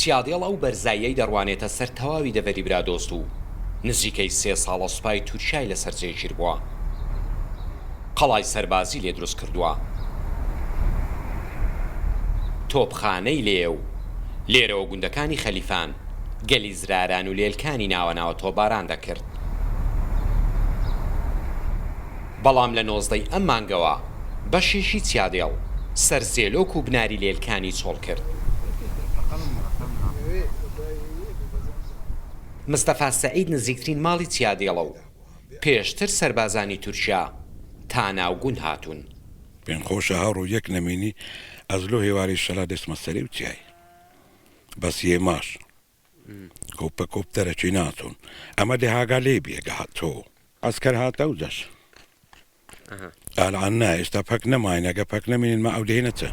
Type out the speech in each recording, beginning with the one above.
چیادێڵ ئەو بەرزاییەی دەڕوانێتە سەر تەواوی دەڤەری برادۆست و نزیکەی 3 ساڵە سوپای تورکیای لەسەر جێگیر بووە. قەڵای سەربازی لێ دروست کردووە، تۆپخانەی لێ و لێرەوە گوندەکانی خەلیفان گەلی زراران و لێلکانی ناوەناوە تۆباران دەکرد. بەڵام لە 19ی ئەم مانگەوە بەشێشی چیادێڵ سەر زێلۆک و بناری لێلکانی چۆڵ کرد. مستەفا سەعید نزیکترین ماڵی چیادێڵە و پێشتر سەربازانی تورکیا تا ناوگون هاتوون. پێنخۆشە هاوڕۆ یەک نەمینی ئەزلۆ هێواری شەلا دەستمە سەری و چیای بەس یێماش کۆپە کۆپتەرەکی ناتون ئەمە دێهاگا لێ بێگە هاتۆ ئەسکەر هاتە و دەش ئالان نا ئێستا پەک نەماینەگە پەک نەمێنین مە ئەو دێنەچە.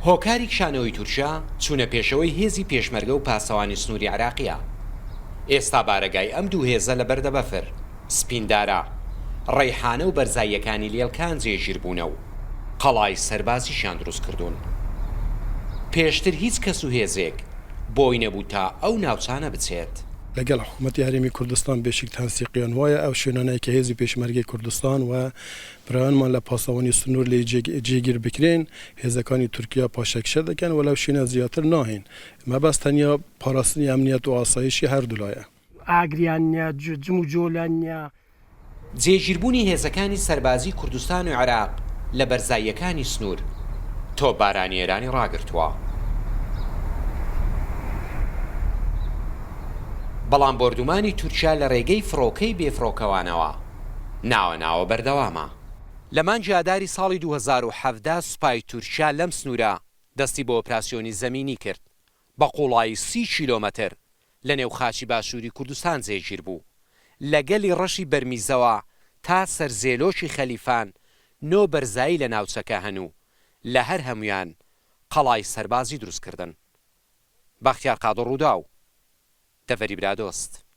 هۆکاری کشانەوەی تورکیا چوونە پێشەوەی هێزی پێشمەرگە و پاسەوانی سنووری عراقیە. ئێستا بارەگای ئەم دوو هێزە لە بەردە بەفر، سپیندارە، ڕەیحانە و بەرزاییەکانی لێلکان جێگیر بوونە و قەڵای سەربازیشیان دروست کردوون. پێشتر هیچ کەس و هێزێک بۆی نەبوو تا ئەو ناوچانە بچێت. لەگەڵ حکوومەتی هەرێمی کوردستان بێشک تەنسیقیان وایە ئەو شوێنانەی کە هێزی پێشمەرگەی کوردستان و برایانمان لە پاسەوانی سنوور لێ جێگیر بکرێن هێزەکانی تورکیا پاشەکشە دەکەن وەلەو شوێنە زیاتر ناهێن. مەبەست تەنیا پاراستنی ئەمنیەت و ئاسایشی هەردوولایە. ئاگریان نیە، جم و جۆلان نیە. جێگیربوونی هێزەکانی سەربازی کوردستان و عێراق لە بەرزاییەکانی سنوور تۆپبارانی ئێرانی ڕاگرتووە. بەڵام بردومانی تورکیا لە ڕێگەی فڕۆکەی بێفڕۆکەوانەوە ناوە بەردەوامە. لە مانگی ئاداری ساڵی 2017 سوپای تورکیا لەم سنوورە دەستی بۆ ئۆپراسیۆنی زەمینی کرد بە قوڵایی 30 کیلۆمەتر لە نێو خاچی باشووری کوردستان جێگیر بوو. لەگەلی ڕەشی بەرمیزەوە تا سەر زێلۆکی خەلیفان 9 بەرزایی لە ناوچەکە هەنوو لە هەر هەمویان قەڵای سەربازی دروستکردن. بەختیار قادر ڕوودا و دەڤەری برادۆست.